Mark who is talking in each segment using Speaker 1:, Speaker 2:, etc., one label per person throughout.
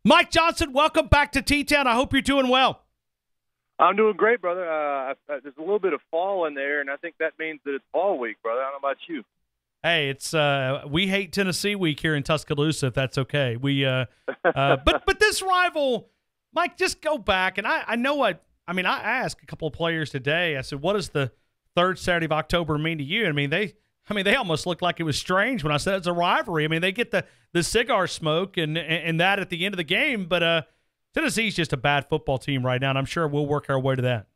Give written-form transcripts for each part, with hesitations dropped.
Speaker 1: Mike Johnson, welcome back to T-Town. I hope you're doing well.
Speaker 2: I'm doing great, brother. There's a little bit of fall in there, and I think that means that it's fall week, brother. I don't know about you.
Speaker 1: Hey, it's we hate Tennessee week here in Tuscaloosa, if that's okay. But this rival, Mike, just go back, and I know I asked a couple of players today. I said, "What does the third Saturday of October mean to you?" They almost looked like it was strange when I said it's a rivalry. I mean, they get the cigar smoke and that at the end of the game, but Tennessee's just a bad football team right now, and I'm sure we'll work our way to that.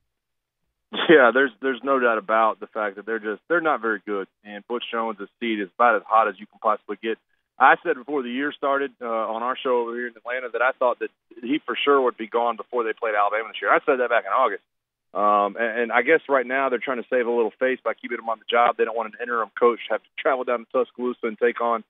Speaker 2: Yeah, there's no doubt about the fact that they're not very good, and Butch Jones' seat is about as hot as you can possibly get. I said before the year started on our show over here in Atlanta that I thought that he for sure would be gone before they played Alabama this year. I said that back in August. And I guess right now they're trying to save a little face by keeping him on the job. They don't want an interim coach to have to travel down to Tuscaloosa and take on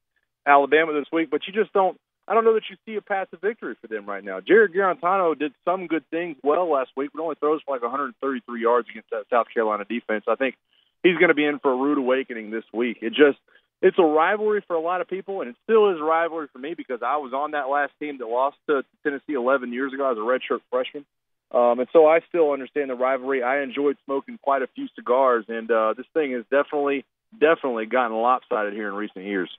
Speaker 2: Alabama this week. But I don't know that you see a path to victory for them right now. Jared Garantano did some good things well last week, but only throws for like 133 yards against that South Carolina defense. I think he's going to be in for a rude awakening this week. It's a rivalry for a lot of people, and it still is a rivalry for me because I was on that last team that lost to Tennessee 11 years ago as a redshirt freshman. And so I still understand the rivalry. I enjoyed smoking quite a few cigars, and this thing has definitely gotten lopsided here in recent years.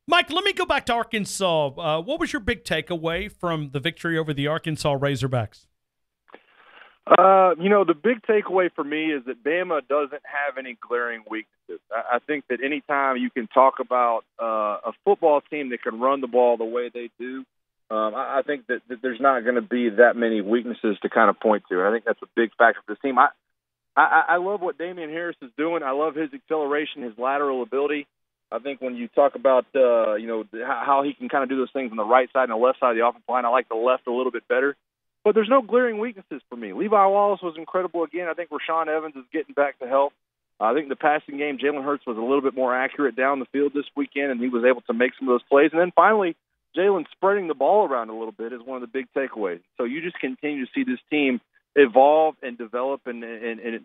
Speaker 1: Mike, let me go back to Arkansas. What was your big takeaway from the victory over the Arkansas Razorbacks?
Speaker 2: The big takeaway for me is that Bama doesn't have any glaring weaknesses. I think that anytime you can talk about a football team that can run the ball the way they do, I think that there's not going to be that many weaknesses to kind of point to. I think that's a big factor for this team. I love what Damian Harris is doing. I love his acceleration, his lateral ability. I think when you talk about how he can kind of do those things on the right side and the left side of the offensive line, I like the left a little bit better. But there's no glaring weaknesses for me. Levi Wallace was incredible again. I think Rashaan Evans is getting back to health. I think the passing game, Jalen Hurts was a little bit more accurate down the field this weekend, and he was able to make some of those plays. And then finally, Jalen spreading the ball around a little bit is one of the big takeaways. So you just continue to see this team evolve and develop, and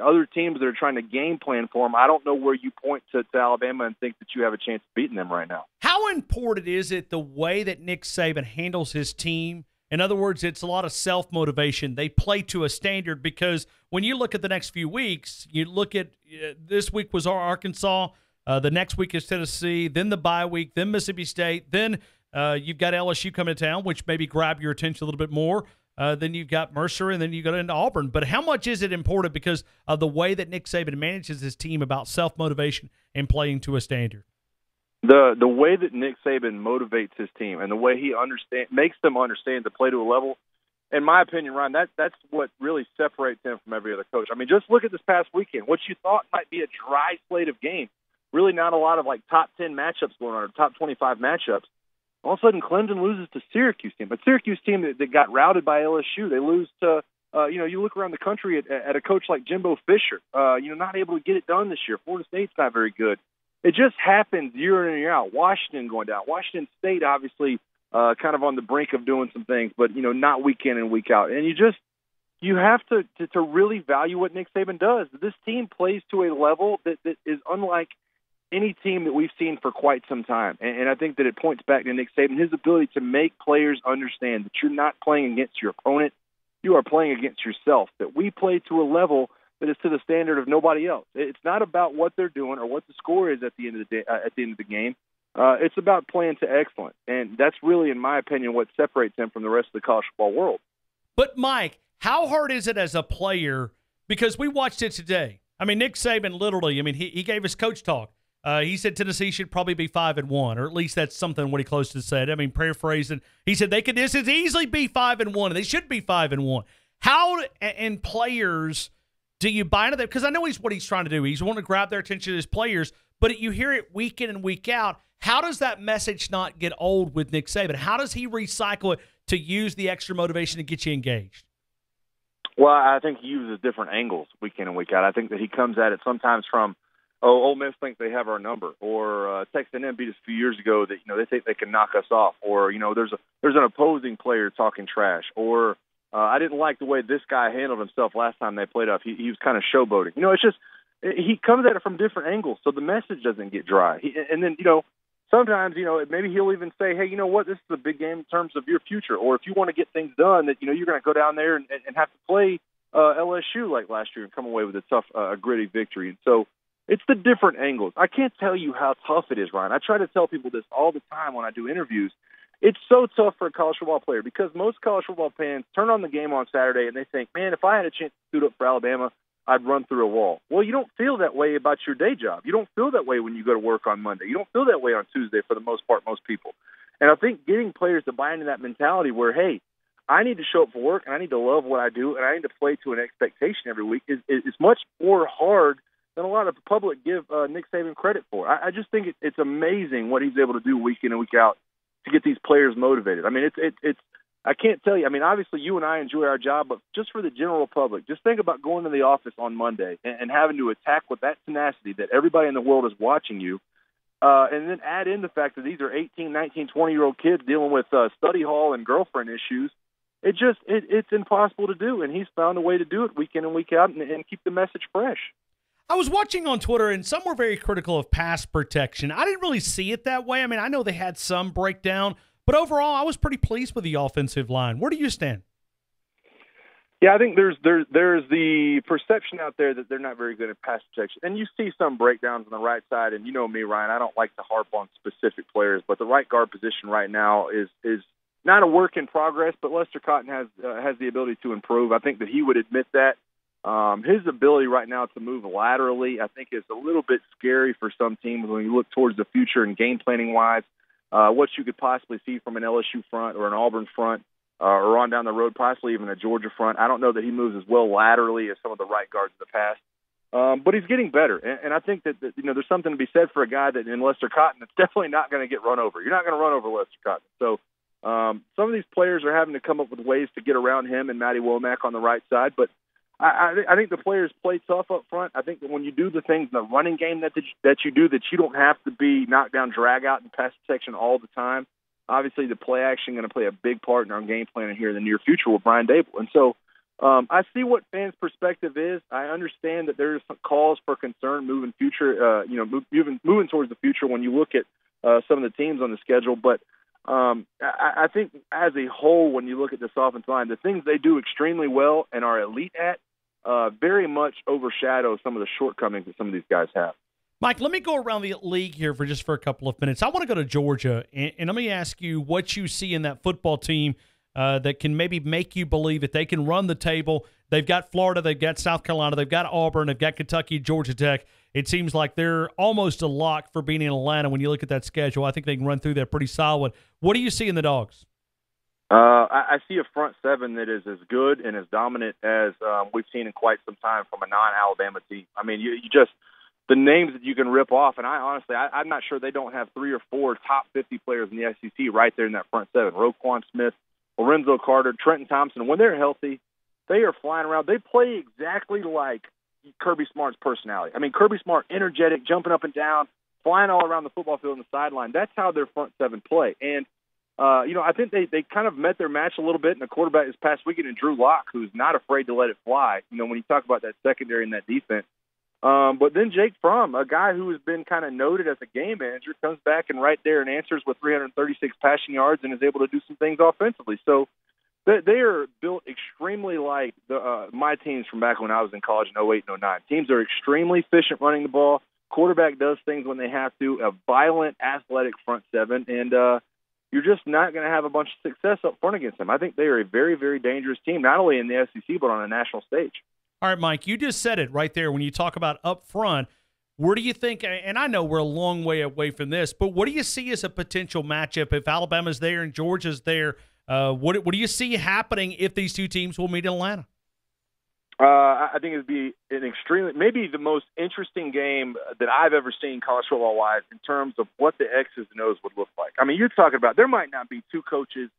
Speaker 2: other teams that are trying to game plan for them. I don't know where you point to Alabama and think that you have a chance of beating them right now.
Speaker 1: How important is it the way that Nick Saban handles his team? In other words, it's a lot of self-motivation. They play to a standard because when you look at the next few weeks, you look at this week was Arkansas, the next week is Tennessee, then the bye week, then Mississippi State, then you've got LSU coming to town, which maybe grab your attention a little bit more. Then you've got Mercer, and then you go into Auburn. But how much is it important because of the way that Nick Saban manages his team about self-motivation and playing to a standard?
Speaker 2: The way that Nick Saban motivates his team and the way he makes them understand to play to a level, in my opinion, Ryan, that's what really separates him from every other coach. I mean, just look at this past weekend. What you thought might be a dry slate of games, really not a lot of like top 10 matchups going on or top 25 matchups. All of a sudden, Clemson loses to Syracuse team, but Syracuse team that got routed by LSU. They lose to, you look around the country at a coach like Jimbo Fisher, not able to get it done this year. Florida State's not very good. It just happens year in and year out. Washington going down. Washington State, obviously, kind of on the brink of doing some things, but, not week in and week out. And you have to really value what Nick Saban does. This team plays to a level that is unlike any team that we've seen for quite some time. And I think that it points back to Nick Saban, his ability to make players understand that you're not playing against your opponent. You are playing against yourself, that we play to a level that is to the standard of nobody else. It's not about what they're doing or what the score is at the end of the day, at the end of the game. It's about playing to excellence. And that's really, in my opinion, what separates him from the rest of the college football world.
Speaker 1: But, Mike, how hard is it as a player? Because we watched it today. I mean, Nick Saban literally, he gave us coach talk. He said Tennessee should probably be 5-1, or at least that's something what he close to said. Paraphrasing, he said they could easily be 5-1, and they should be 5-1. How and players do you buy into that? Because I know what he's trying to do. He's wanting to grab their attention as players, but you hear it week in and week out. How does that message not get old with Nick Saban? How does he recycle it to use the extra motivation to get you engaged?
Speaker 2: Well, I think he uses different angles week in and week out. I think that he comes at it sometimes from, Ole Miss thinks they have our number, or Texas A&M beat us a few years ago that they think they can knock us off, or there's an opposing player talking trash, or I didn't like the way this guy handled himself last time they played up. He was kind of showboating. It's just he comes at it from different angles, so the message doesn't get dry. And then sometimes, maybe he'll even say, hey, you know what, this is a big game in terms of your future. Or if you want to get things done, that, you're going to go down there and have to play LSU like last year and come away with a tough, gritty victory. And so it's the different angles. I can't tell you how tough it is, Ryan. I try to tell people this all the time when I do interviews. It's so tough for a college football player because most college football fans turn on the game on Saturday and they think, man, if I had a chance to suit up for Alabama, I'd run through a wall. Well, you don't feel that way about your day job. You don't feel that way when you go to work on Monday. You don't feel that way on Tuesday for the most part, most people. And I think getting players to buy into that mentality where, hey, I need to show up for work and I need to love what I do and I need to play to an expectation every week is much more hard than a lot of the public give Nick Saban credit for. I just think it's amazing what he's able to do week in and week out to get these players motivated. I mean, it's I can't tell you. I mean, obviously you and I enjoy our job, but just for the general public, just think about going to the office on Monday and having to attack with that tenacity that everybody in the world is watching you. And then add in the fact that these are 18, 19, 20-year-old kids dealing with study hall and girlfriend issues. It's impossible to do, and he's found a way to do it week in and week out and keep the message fresh.
Speaker 1: I was watching on Twitter, and some were very critical of pass protection. I didn't really see it that way. I mean, I know they had some breakdown, but overall, I was pretty pleased with the offensive line. Where do you stand?
Speaker 2: Yeah, I think there's the perception out there that they're not very good at pass protection. And you see some breakdowns on the right side, and you know me, Ryan, I don't like to harp on specific players, but the right guard position right now is not a work in progress, but Lester Cotton has the ability to improve. I think that he would admit that. His ability right now to move laterally, I think, is a little bit scary for some teams when you look towards the future and game planning-wise, what you could possibly see from an LSU front or an Auburn front or on down the road, possibly even a Georgia front. I don't know that he moves as well laterally as some of the right guards in the past, but he's getting better. And I think that there's something to be said for a guy that in Lester Cotton that's definitely not going to get run over. You're not going to run over Lester Cotton. So some of these players are having to come up with ways to get around him and Matty Womack on the right side, but I think the players play tough up front. I think that when you do the things in the running game that you do, that you don't have to be knocked down, drag out, and pass protection all the time. Obviously, the play action going to play a big part in our game plan here in the near future with Brian Dable. And so I see what fans' perspective is. I understand that there's some cause for concern moving moving towards the future when you look at some of the teams on the schedule. But I think as a whole, when you look at this offensive line, the things they do extremely well and are elite at very much overshadow some of the shortcomings that some of these guys have.
Speaker 1: Mike, let me go around the league here for a couple of minutes. I want to go to Georgia, and let me ask you what you see in that football team that can maybe make you believe that they can run the table. They've got Florida, they've got South Carolina, they've got Auburn, they've got Kentucky, Georgia Tech. It seems like they're almost a lock for being in Atlanta when you look at that schedule. I think they can run through that pretty solid. What do you see in the Dogs?
Speaker 2: I see a front seven that is as good and as dominant as we've seen in quite some time from a non-Alabama team. I mean, you just the names that you can rip off, and I'm not sure they don't have 3 or 4 top 50 players in the SEC right there in that front seven. Roquan Smith, Lorenzo Carter, Trenton Thompson. When they're healthy, they are flying around. They play exactly like Kirby Smart's personality. I mean, Kirby Smart, energetic, jumping up and down, flying all around the football field on the sideline. That's how their front seven play. And I think they kind of met their match a little bit in the quarterback this past weekend in Drew Lock, who's not afraid to let it fly, when you talk about that secondary and that defense. But then Jake Fromm, a guy who has been kind of noted as a game manager, comes back and right there and answers with 336 passing yards and is able to do some things offensively. So they are built extremely like my teams from back when I was in college in 08 and 09. Teams are extremely efficient running the ball. Quarterback does things when they have to, a violent, athletic front seven, and you're just not going to have a bunch of success up front against them. I think they are a very, very dangerous team, not only in the SEC but on a national stage.
Speaker 1: All right, Mike, you just said it right there when you talk about up front. Where do you think, and I know we're a long way away from this, but what do you see as a potential matchup if Alabama's there and Georgia's there? What do you see happening if these two teams will meet in Atlanta?
Speaker 2: I think it would be maybe the most interesting game that I've ever seen college football-wise in terms of what the X's and O's would look like. I mean, you're talking about there might not be two coaches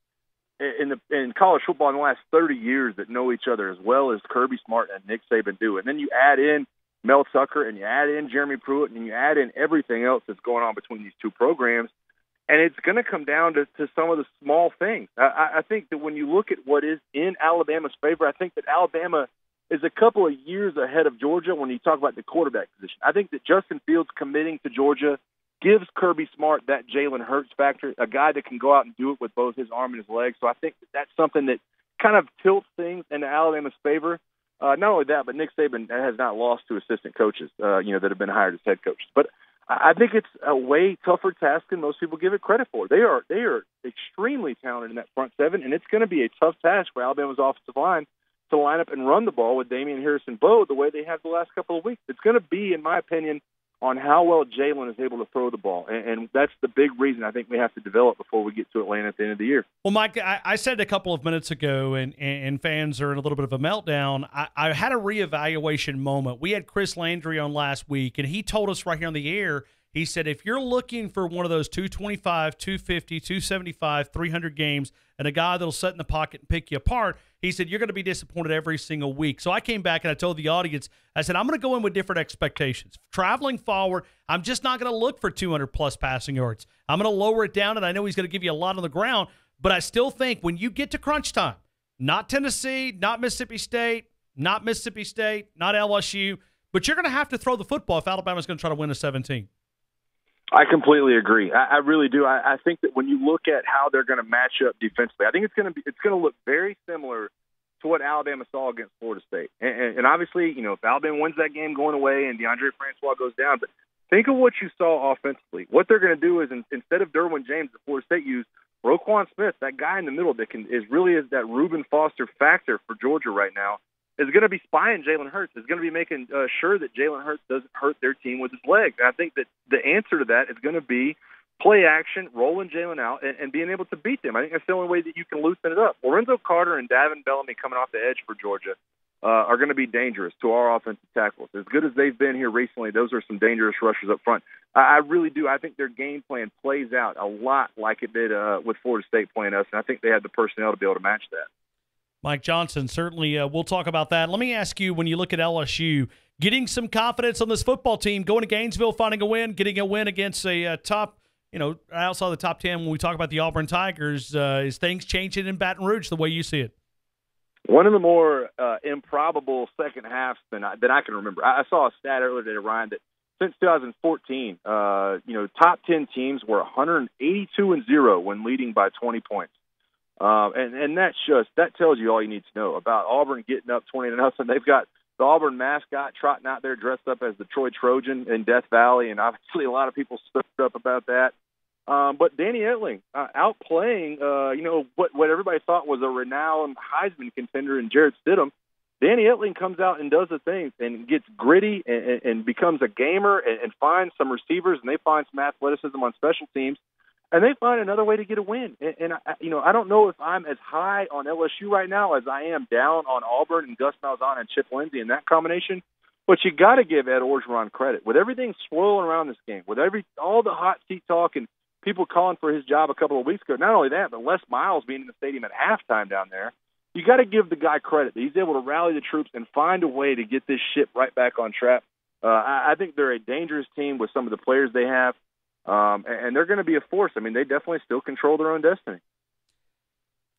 Speaker 2: in college football in the last 30 years that know each other as well as Kirby Smart and Nick Saban do. And then you add in Mel Tucker and you add in Jeremy Pruitt and you add in everything else that's going on between these two programs. And it's going to come down to some of the small things. I think that when you look at what is in Alabama's favor, I think that Alabama is a couple of years ahead of Georgia when you talk about the quarterback position. I think that Justin Fields committing to Georgia gives Kirby Smart that Jalen Hurts factor, a guy that can go out and do it with both his arm and his leg. So I think that's something that kind of tilts things into Alabama's favor. Not only that, but Nick Saban has not lost to assistant coaches, that have been hired as head coaches. But I think it's a way tougher task than most people give it credit for. They are extremely talented in that front seven, and it's going to be a tough task for Alabama's offensive line to line up and run the ball with Damian Harris and Bo the way they have the last couple of weeks. It's going to be, in my opinion, on how well Jalen is able to throw the ball. And that's the big reason I think we have to develop before we get to Atlanta at the end of the year.
Speaker 1: Well, Mike, I said a couple of minutes ago, and fans are in a little bit of a meltdown, I had a reevaluation moment. We had Chris Landry on last week, and he told us right here on the air, he said, if you're looking for one of those 225, 250, 275, 300 games, and a guy that'll sit in the pocket and pick you apart, he said, you're going to be disappointed every single week. So I came back and I told the audience, I said, I'm going to go in with different expectations. Traveling forward, I'm just not going to look for 200-plus passing yards. I'm going to lower it down, and I know he's going to give you a lot on the ground, but I still think when you get to crunch time, not Tennessee, not Mississippi State, not LSU, but you're going to have to throw the football if Alabama's going to try to win a 17.
Speaker 2: I completely agree. I really do. I think that when you look at how they're going to match up defensively, I think it's going to look very similar to what Alabama saw against Florida State. And obviously, if Alabama wins that game going away and DeAndre Francois goes down, but think of what you saw offensively. What they're going to do is instead of Derwin James, the Florida State used Roquan Smith, that guy in the middle that is that Reuben Foster factor for Georgia right now, is going to be spying Jalen Hurts, is going to be making sure that Jalen Hurts doesn't hurt their team with his legs. I think that the answer to that is going to be play action, rolling Jalen out, and being able to beat them. I think that's the only way that you can loosen it up. Lorenzo Carter and Davin Bellamy coming off the edge for Georgia are going to be dangerous to our offensive tackles. As good as they've been here recently, those are some dangerous rushers up front. I really do. I think their game plan plays out a lot like it did with Florida State playing us, and I think they had the personnel to be able to match that.
Speaker 1: Mike Johnson, certainly we'll talk about that. Let me ask you, when you look at LSU, getting some confidence on this football team, going to Gainesville, finding a win, getting a win against a top, outside the top 10 when we talk about the Auburn Tigers, is things changing in Baton Rouge the way you see it?
Speaker 2: One of the more improbable second halves than I can remember. I saw a stat earlier today, Ryan, that since 2014, top 10 teams were 182-0 when leading by 20 points. And that tells you all you need to know about Auburn getting up 20-0. They've got the Auburn mascot trotting out there dressed up as the Troy Trojan in Death Valley, and obviously a lot of people stood up about that. But Danny Etling outplaying, what everybody thought was a renowned Heisman contender in Jarrett Stidham. Danny Etling comes out and does the thing and gets gritty and becomes a gamer and finds some receivers, and they find some athleticism on special teams. And they find another way to get a win. And I don't know if I'm as high on LSU right now as I am down on Auburn and Gus Malzahn and Chip Lindsey in that combination. But you got to give Ed Orgeron credit. With everything swirling around this game, with all the hot seat talk and people calling for his job a couple of weeks ago, not only that, but Les Miles being in the stadium at halftime down there, you got to give the guy credit that he's able to rally the troops and find a way to get this ship right back on track. I think they're a dangerous team with some of the players they have. And they're going to be a force. I mean, they definitely still control their own destiny.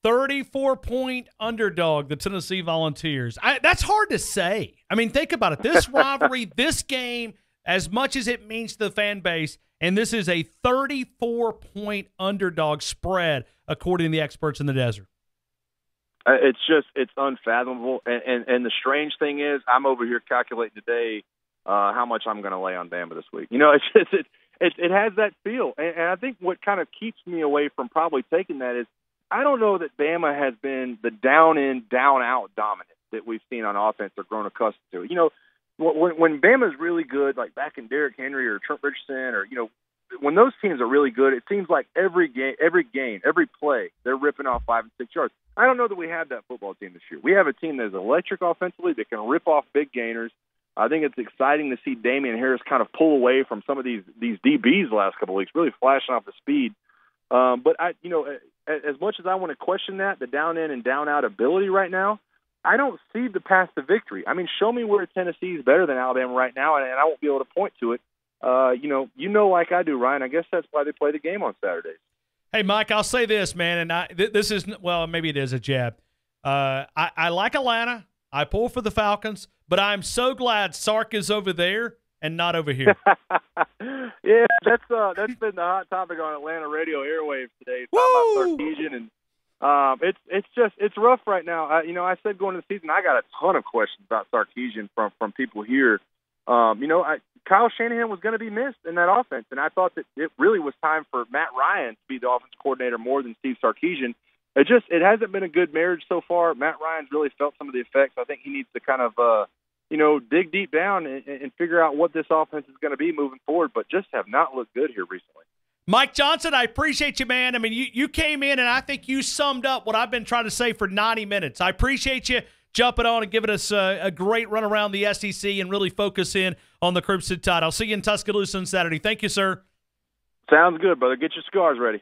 Speaker 1: 34-point underdog, the Tennessee Volunteers. That's hard to say. I mean, think about it. This rivalry, this game, as much as it means to the fan base, and this is a 34-point underdog spread, according to the experts in the desert.
Speaker 2: It's unfathomable. And the strange thing is, I'm over here calculating today how much I'm going to lay on Bama this week. It has that feel, and I think what kind of keeps me away from probably taking that is I don't know that Bama has been the down-in, down-out dominant that we've seen on offense or grown accustomed to. When Bama's really good, like back in Derrick Henry or Trent Richardson, or when those teams are really good, it seems like every game, every play, they're ripping off 5 and 6 yards. I don't know that we have that football team this year. We have a team that is electric offensively that can rip off big gainers. I think it's exciting to see Damian Harris kind of pull away from some of these DBs the last couple of weeks, really flashing off the speed. But as much as I want to question that, the down in and down out ability right now, I don't see the path to victory. I mean, show me where Tennessee is better than Alabama right now, and I won't be able to point to it. Like I do, Ryan. I guess that's why they play the game on Saturdays.
Speaker 1: Hey, Mike, I'll say this, man, and this is maybe it is a jab. I like Atlanta. I pull for the Falcons, but I'm so glad Sark is over there and not over here.
Speaker 2: Yeah, that's been the hot topic on Atlanta radio airwaves today. Talking about Sarkisian, and it's rough right now. I said going into the season, I got a ton of questions about Sarkisian from people here. Kyle Shanahan was going to be missed in that offense, and I thought that it really was time for Matt Ryan to be the offense coordinator more than Steve Sarkisian. It hasn't been a good marriage so far. Matt Ryan's really felt some of the effects. I think he needs to kind of dig deep down and figure out what this offense is going to be moving forward, but just have not looked good here recently.
Speaker 1: Mike Johnson, I appreciate you, man. I mean, you came in, and I think you summed up what I've been trying to say for 90 minutes. I appreciate you jumping on and giving us a great run around the SEC and really focus in on the Crimson Tide. I'll see you in Tuscaloosa on Saturday. Thank you, sir.
Speaker 2: Sounds good, brother. Get your cigars ready.